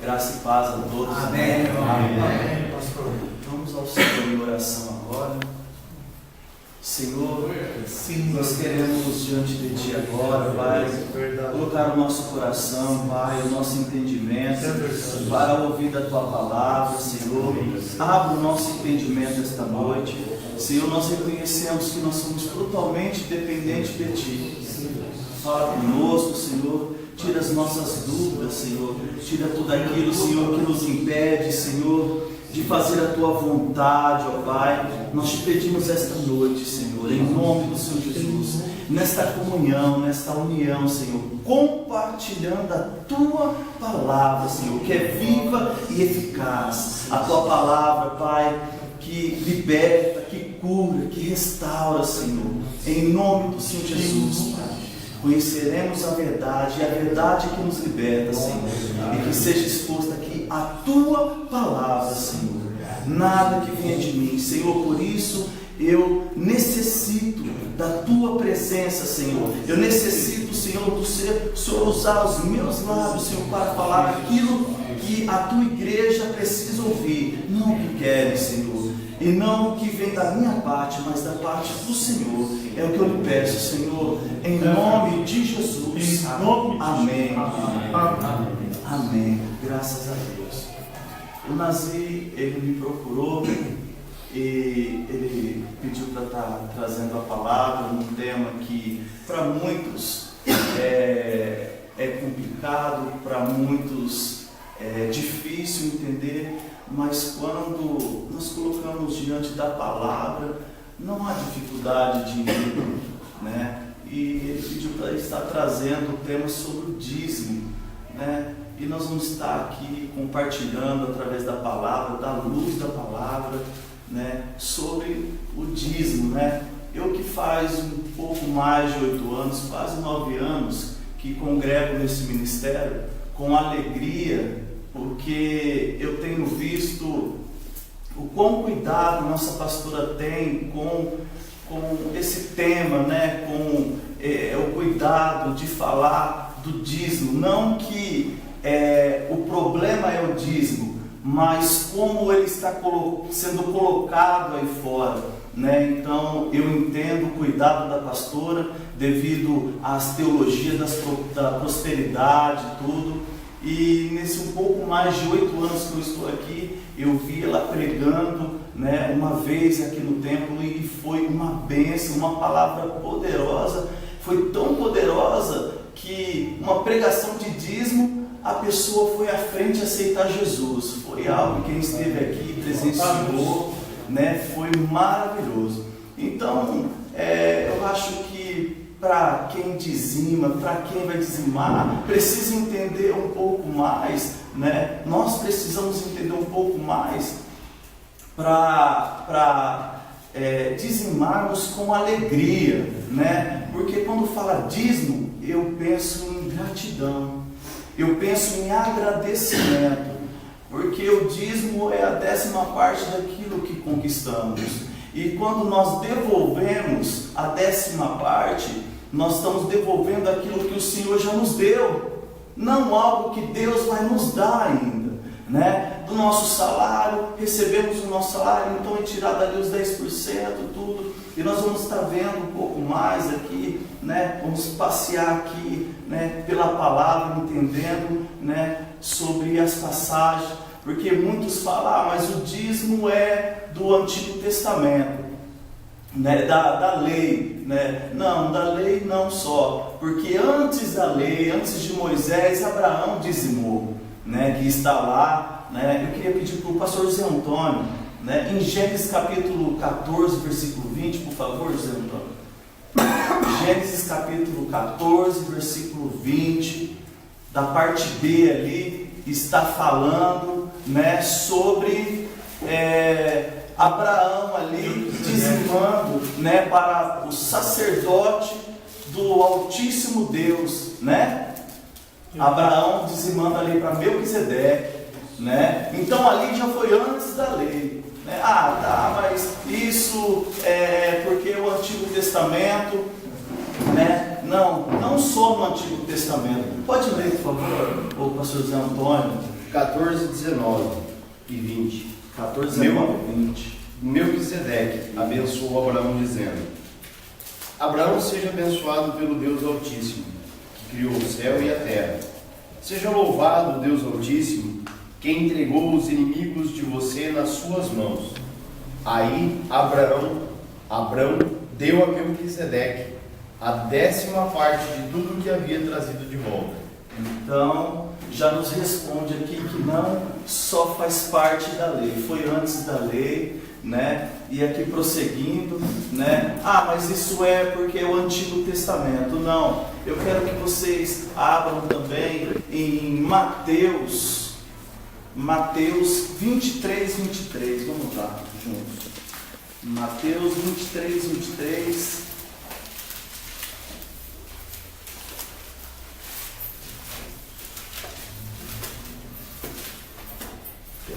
Graça e paz a todos. Amém. Amém. Pastor, vamos ao Senhor em oração agora. Senhor, sim, nós queremos diante de Ti agora, Pai, colocar o nosso coração, Pai, o nosso entendimento, para ouvir da Tua palavra, Senhor. Abra o nosso entendimento esta noite. Senhor, nós reconhecemos que nós somos totalmente dependentes de Ti. Fala conosco, Senhor. Tira as nossas dúvidas, Senhor. Tira tudo aquilo, Senhor, que nos impede, Senhor, de fazer a Tua vontade, ó Pai. Nós te pedimos esta noite, Senhor, em nome do Senhor Jesus, nesta comunhão, nesta união, Senhor, compartilhando a Tua palavra, Senhor, que é viva e eficaz. A Tua palavra, Pai, que liberta, que cura, que restaura, Senhor, em nome do Senhor Jesus, Pai. Conheceremos a verdade, e a verdade que nos liberta, Senhor, e que seja exposta aqui a Tua palavra, Senhor. Nada que venha de mim, Senhor, por isso eu necessito da Tua presença, Senhor. Eu necessito, Senhor, do Senhor usar os meus lábios, Senhor, para falar aquilo que a Tua igreja precisa ouvir, não o que querem, Senhor. E não o que vem da minha parte, mas da parte do Senhor. É o que eu lhe peço, Senhor, em nome de Jesus. Amém. Amém. Graças a Deus. O Nazi, ele me procurou e ele pediu para estar trazendo a palavra num tema que para muitos é complicado, para muitos é difícil entender. Mas quando nós colocamos diante da palavra, não há dificuldade de entender, né? E ele pediu para estar trazendo o tema sobre o dízimo, né? E nós vamos estar aqui compartilhando através da palavra, da luz da palavra, né? Sobre o dízimo, né? Eu que faz um pouco mais de 8 anos, quase 9 anos, que congrego nesse ministério, com alegria, porque eu tenho visto o quão cuidado nossa pastora tem com esse tema, né? Com o cuidado de falar do dízimo. Não que o problema é o dízimo, mas como ele está sendo colocado aí fora, né? Então eu entendo o cuidado da pastora devido às teologias da prosperidade e tudo. E nesse um pouco mais de 8 anos que eu estou aqui, eu vi ela pregando, né, uma vez aqui no templo, e foi uma bênção, uma palavra poderosa. Foi tão poderosa que uma pregação de dízimo, a pessoa foi à frente a aceitar Jesus. Foi algo que quem esteve aqui presenciou, né, foi maravilhoso. Então eu acho que para quem dizima, para quem vai dizimar, precisa entender um pouco mais, né? Nós precisamos entender um pouco mais para dizimarmos com alegria, né? Porque quando fala dízimo, eu penso em gratidão, eu penso em agradecimento, porque o dízimo é a 10ª parte daquilo que conquistamos. E quando nós devolvemos a 10ª parte, nós estamos devolvendo aquilo que o Senhor já nos deu, não algo que Deus vai nos dar ainda, né? Do nosso salário, recebemos o nosso salário, então é tirado ali os 10%, tudo, e nós vamos estar vendo um pouco mais aqui, né? Vamos passear aqui, né, pela palavra, entendendo, né, sobre as passagens, porque muitos falam, mas o dízimo é do Antigo Testamento, né, da lei, né? Não, da lei não só, porque antes da lei, antes de Moisés, Abraão dizimou, né, que está lá, né? Eu queria pedir para o pastor José Antônio, né, em Gênesis capítulo 14, versículo 20, por favor, José Antônio. Gênesis capítulo 14, versículo 20, da parte B ali, está falando, né, sobre Abraão ali dizimando, né, para o sacerdote do Altíssimo Deus, né? Abraão dizimando ali para Melquisedeque, né? Então ali já foi antes da lei, né? Ah, tá, mas isso é porque o Antigo Testamento, né? Não só no Antigo Testamento. Pode ler, por favor, o pastor José Antônio. 14, 19 e 20. 14, 19 e 20. Melquisedeque abençoou Abraão dizendo: Abraão seja abençoado pelo Deus Altíssimo, que criou o céu e a terra. Seja louvado o Deus Altíssimo, que entregou os inimigos de você nas suas mãos. Aí Abraão deu a Melquisedeque a 10ª parte de tudo que havia trazido de volta. Então, já nos responde aqui que não só faz parte da lei, foi antes da lei, né? E aqui prosseguindo, né? Ah, mas isso é porque é o Antigo Testamento. Não, eu quero que vocês abram também em Mateus 23, 23. Vamos lá, juntos. Mateus 23, 23.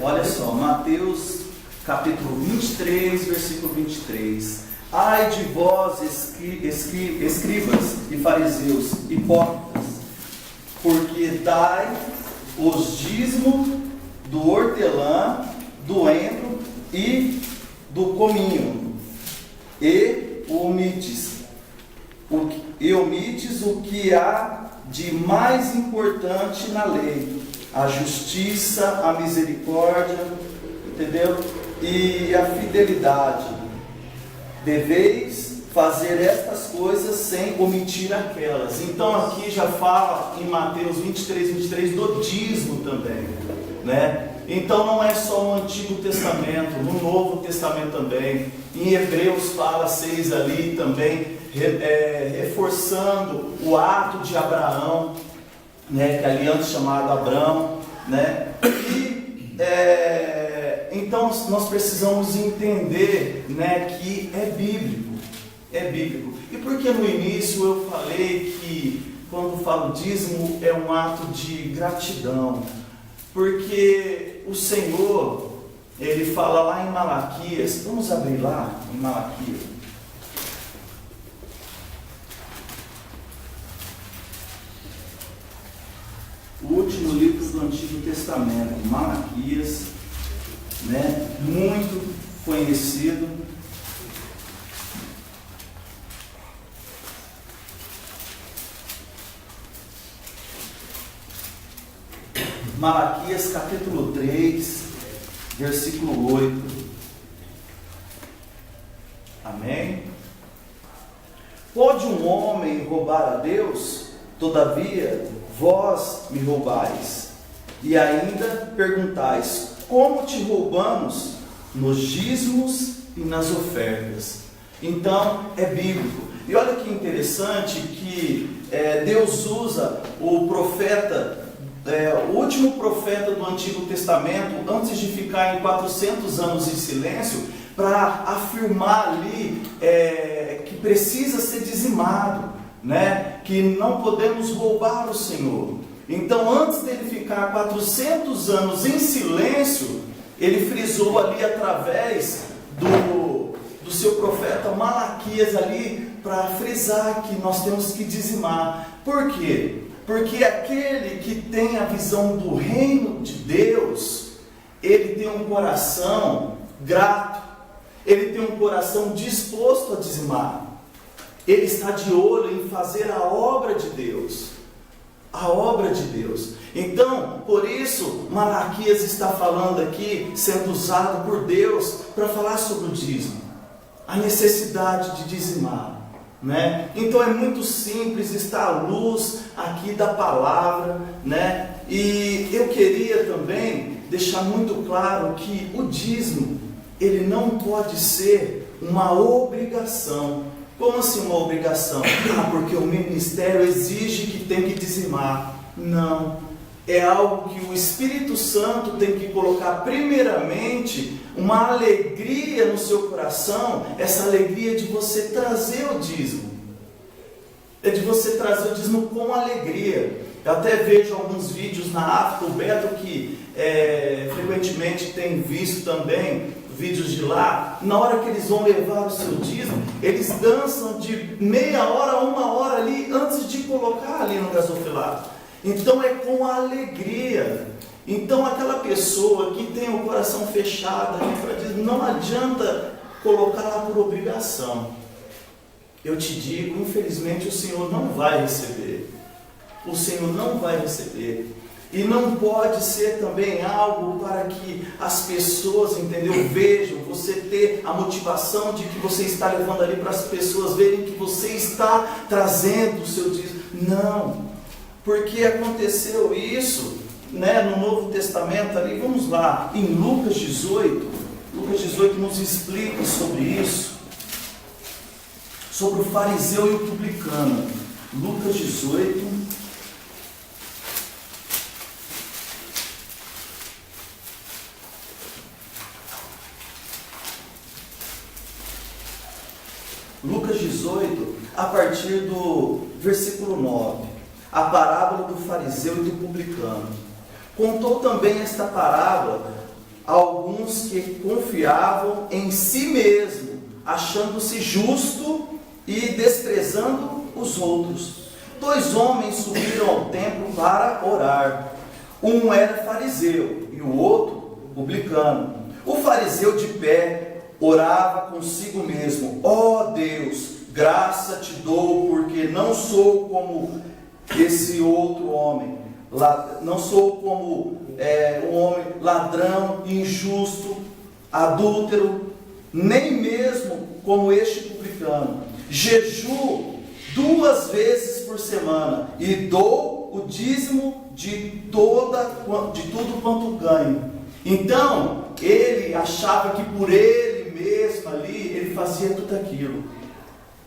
Olha só, Mateus capítulo 23, versículo 23. Ai de vós, escribas e fariseus, hipócritas, porque dai os dízimos do hortelã, do endro e do cominho, e omites o que há de mais importante na lei: a justiça, a misericórdia, entendeu? E a fidelidade. Deveis fazer estas coisas sem omitir aquelas. Então aqui já fala em Mateus 23, 23 do dízimo também, né? Então não é só no Antigo Testamento, no Novo Testamento também. Em Hebreus fala 6 ali também, reforçando o ato de Abraão, né? Que ali antes chamado Abrão, né? E então nós precisamos entender, né, que é bíblico. E por que no início eu falei que quando falo dízimo é um ato de gratidão? Porque o Senhor, Ele fala lá em Malaquias, vamos abrir lá em Malaquias. O último livro do Antigo Testamento, Malaquias, né? Muito conhecido. Malaquias capítulo 3, versículo 8. Amém? Pode um homem roubar a Deus? Todavia, vós me roubais. E ainda perguntais: como te roubamos? Nos dízimos e nas ofertas. Então, é bíblico. E olha que interessante que Deus usa o profeta, o último profeta do Antigo Testamento, antes de ficar em 400 anos em silêncio, para afirmar ali que precisa ser dizimado, né? Que não podemos roubar o Senhor. Então, antes dele ficar 400 anos em silêncio, ele frisou ali através do seu profeta Malaquias ali, para frisar que nós temos que dizimar. Por quê? Porque aquele que tem a visão do reino de Deus, ele tem um coração grato, ele tem um coração disposto a dizimar, ele está de olho em fazer a obra de Deus. A obra de Deus. Então, por isso, Malaquias está falando aqui, sendo usado por Deus para falar sobre o dízimo, a necessidade de dizimar, né? Então é muito simples, está à luz aqui da palavra, né? E eu queria também deixar muito claro que o dízimo, ele não pode ser uma obrigação. Como assim uma obrigação? Ah, porque o ministério exige que tem que dizimar. Não, é algo que o Espírito Santo tem que colocar primeiramente uma alegria no seu coração, essa alegria de você trazer o dízimo. É de você trazer o dízimo com alegria. Eu até vejo alguns vídeos na África, o Beto que frequentemente tem visto também vídeos de lá, na hora que eles vão levar o seu dízimo, eles dançam de meia hora a 1 hora ali, antes de colocar ali no gasofilato. Então é com alegria. Então aquela pessoa que tem o coração fechado, não adianta colocar lá por obrigação. Eu te digo, infelizmente o Senhor não vai receber. O Senhor não vai receber. E não pode ser também algo para que as pessoas, entendeu, vejam, você ter a motivação de que você está levando ali para as pessoas verem que você está trazendo o seu dízimo. Não, porque aconteceu isso, né, no Novo Testamento ali. Vamos lá, em Lucas 18 nos explica sobre isso, sobre o fariseu e o publicano. Lucas 18. Lucas 18, a partir do versículo 9, a parábola do fariseu e do publicano. Contou também esta parábola a alguns que confiavam em si mesmo, achando-se justo e desprezando os outros. 2 homens subiram ao templo para orar. Um era fariseu e o outro publicano. O fariseu de pé orava consigo mesmo: ó Deus, graça te dou, porque não sou como esse outro homem, não sou como um homem ladrão, injusto, adúltero, nem mesmo como este publicano. Jejuo 2 vezes por semana e dou o dízimo de tudo quanto ganho. Então ele achava que por ele mesmo ali, ele fazia tudo aquilo.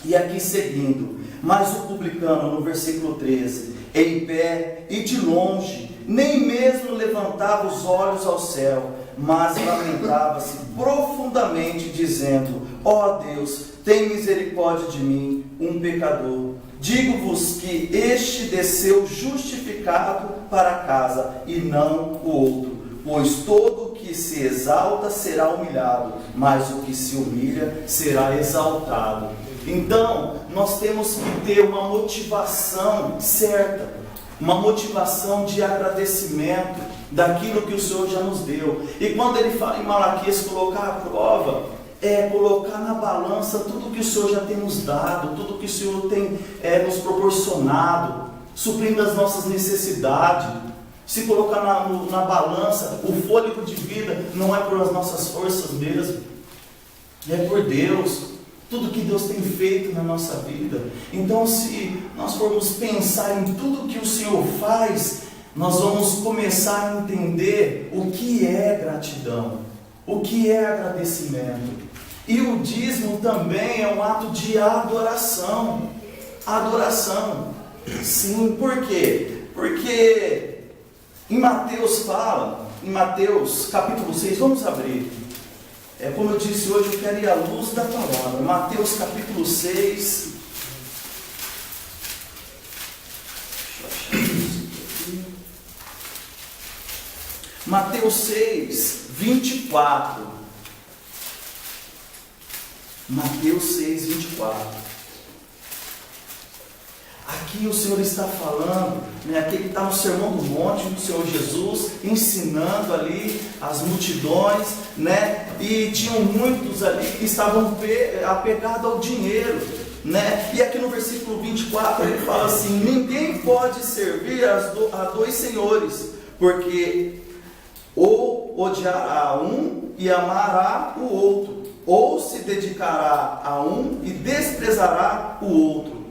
E aqui seguindo, mas o publicano, no versículo 13, em pé e de longe, nem mesmo levantava os olhos ao céu, mas lamentava-se profundamente, dizendo: ó Deus, tem misericórdia de mim, um pecador. Digo-vos que este desceu justificado para casa, e não o outro. Pois todo o que se exalta será humilhado, mas o que se humilha será exaltado. Então, nós temos que ter uma motivação certa, uma motivação de agradecimento daquilo que o Senhor já nos deu. E quando ele fala em Malaquias colocar a prova, é colocar na balança tudo que o Senhor já tem nos dado, tudo que o Senhor tem nos proporcionado, suprindo as nossas necessidades. Se colocar na balança, o fôlego de vida não é por as nossas forças mesmo, é por Deus, tudo que Deus tem feito na nossa vida. Então, se nós formos pensar em tudo que o Senhor faz, nós vamos começar a entender o que é gratidão, o que é agradecimento. E o dízimo também é um ato de adoração. Adoração. Sim, por quê? Porque em Mateus fala, em Mateus capítulo 6, vamos abrir. Como eu disse hoje, eu quero ir à luz da palavra. Mateus capítulo 6. Mateus 6, 24. Mateus 6, 24. Aqui o Senhor está falando, aqui ele está no Sermão do Monte, do Senhor Jesus, ensinando ali as multidões, e tinham muitos ali que estavam apegados ao dinheiro, e aqui no versículo 24 ele fala assim: ninguém pode servir a 2 senhores, porque ou odiará um e amará o outro, ou se dedicará a um e desprezará o outro.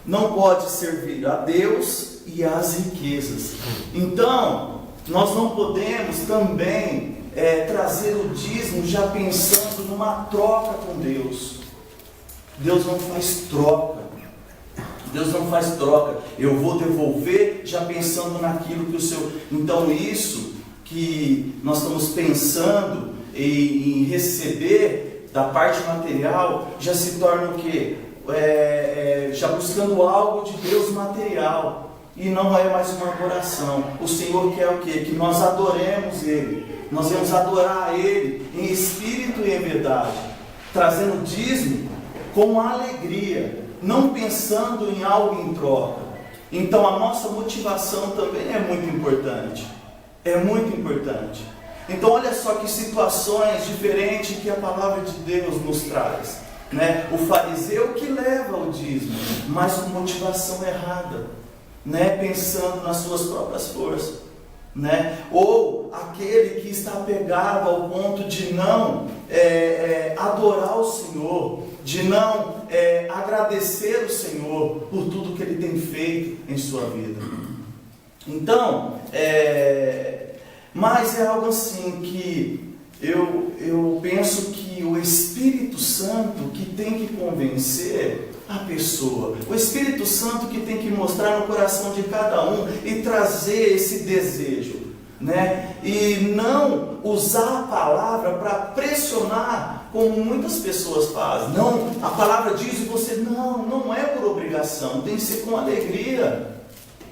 Não pode servir a Deus e às riquezas. Então, nós não podemos também trazer o dízimo já pensando numa troca com Deus. Deus não faz troca. Deus não faz troca. Eu vou devolver já pensando naquilo que o Senhor... Então, isso que nós estamos pensando em receber da parte material já se torna o quê? Já buscando algo de Deus material, e não é mais uma adoração. O Senhor quer o quê? Que nós adoremos Ele, nós vamos adorar Ele em espírito e em verdade, trazendo dízimo com alegria, não pensando em algo em troca. Então a nossa motivação também é muito importante. É muito importante. Então olha só que situações diferentes que a palavra de Deus nos traz, né? O fariseu que leva o dízimo, mas com motivação errada, né? Pensando nas suas próprias forças, né? Ou aquele que está apegado ao ponto de não adorar o Senhor, de não agradecer o Senhor por tudo que Ele tem feito em sua vida. Então, mas é algo assim que eu penso que o Espírito Santo que tem que convencer a pessoa, o Espírito Santo que tem que mostrar no coração de cada um e trazer esse desejo, né? E não usar a palavra para pressionar, como muitas pessoas fazem. Não, a palavra diz e você, não é por obrigação, tem que ser com alegria,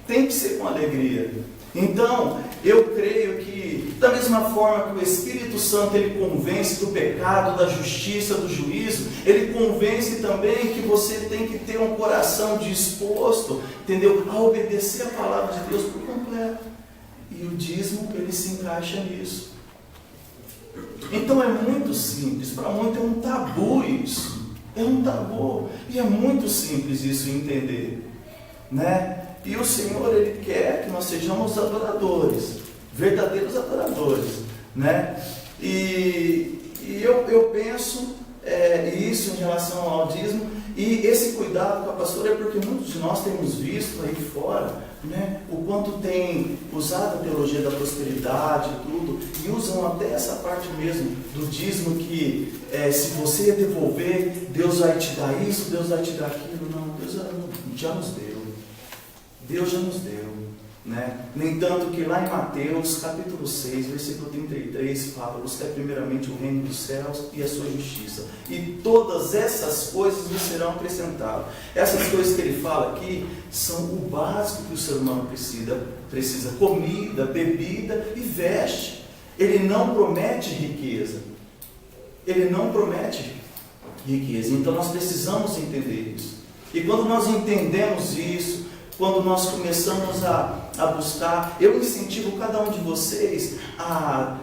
tem que ser com alegria. Então, eu creio que, da mesma forma que o Espírito Santo ele convence do pecado, da justiça, do juízo, ele convence também que você tem que ter um coração disposto, entendeu? A obedecer a palavra de Deus por completo. E o dízimo, ele se encaixa nisso. Então é muito simples, para muitos é um tabu isso. É um tabu. E é muito simples isso entender, né? E o Senhor, Ele quer que nós sejamos adoradores, verdadeiros adoradores, né? E eu penso isso em relação ao dízimo, e esse cuidado com a pastora é porque muitos de nós temos visto aí fora, né, o quanto tem usado a teologia da prosperidade e tudo, e usam até essa parte mesmo do dízimo que se você devolver, Deus vai te dar isso, Deus vai te dar aquilo. Não, Deus já nos deu. Deus já nos deu, né? No entanto que lá em Mateus capítulo 6, versículo 33, fala: buscar primeiramente o reino dos céus e a sua justiça, e todas essas coisas lhe serão acrescentadas. Essas coisas que ele fala aqui são o básico que o ser humano precisa: comida, bebida e veste. Ele não promete riqueza. Ele não promete riqueza. Então nós precisamos entender isso. E quando nós entendemos isso, quando nós começamos a buscar, eu incentivo cada um de vocês a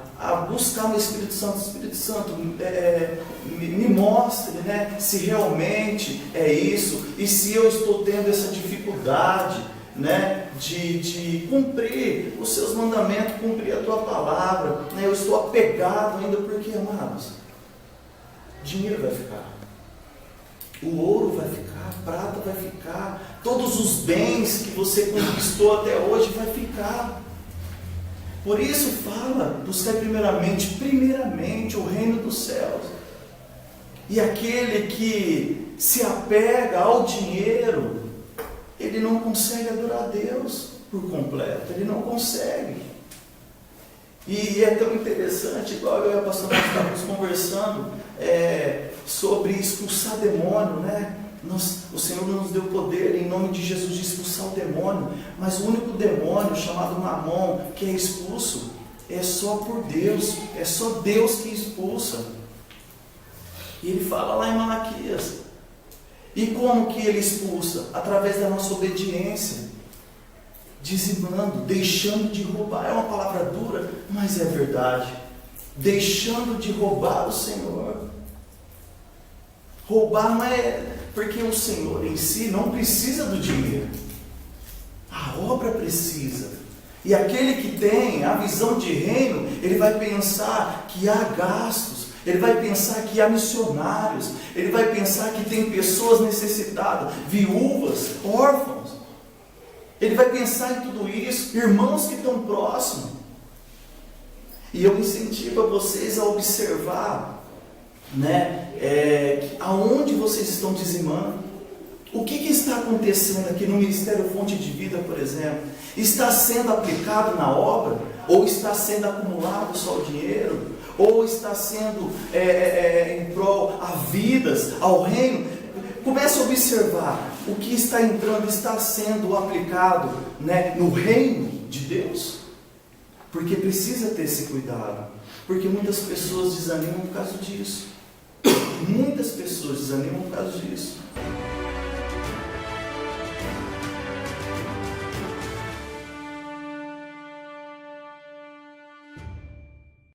buscar o Espírito Santo. O Espírito Santo me mostre, né, se realmente é isso, e se eu estou tendo essa dificuldade, né, de cumprir os seus mandamentos, cumprir a tua palavra, né? Eu estou apegado ainda, porque, amados, dinheiro vai ficar, o ouro vai ficar, a prata vai ficar, todos os bens que você conquistou até hoje vai ficar. Por isso fala: buscar primeiramente o reino dos céus. E aquele que se apega ao dinheiro, ele não consegue adorar a Deus por completo, ele não consegue. E é tão interessante, igual eu e a pastora estávamos conversando sobre expulsar demônio, né? O Senhor nos deu poder em nome de Jesus de expulsar o demônio, mas o único demônio chamado Mamon que é expulso é só por Deus, é só Deus que expulsa. E ele fala lá em Malaquias. E como que ele expulsa? Através da nossa obediência, dizimando, deixando de roubar. É uma palavra dura, mas é verdade. Deixando de roubar o Senhor. Roubar não é porque o Senhor em si não precisa do dinheiro. A obra precisa. E aquele que tem a visão de reino, ele vai pensar que há gastos, ele vai pensar que há missionários, ele vai pensar que tem pessoas necessitadas, viúvas, órfãos. Ele vai pensar em tudo isso, irmãos que estão próximos. E eu incentivo a vocês a observar, né, aonde vocês estão dizimando. O que está acontecendo aqui no Ministério Fonte de Vida, por exemplo? Está sendo aplicado na obra? Ou está sendo acumulado só o dinheiro? Ou está sendo em prol a vidas, ao reino? Comece a observar o que está entrando, está sendo aplicado, né, no reino de Deus. Porque precisa ter esse cuidado. Porque muitas pessoas desanimam por causa disso. Muitas pessoas desanimam por causa disso.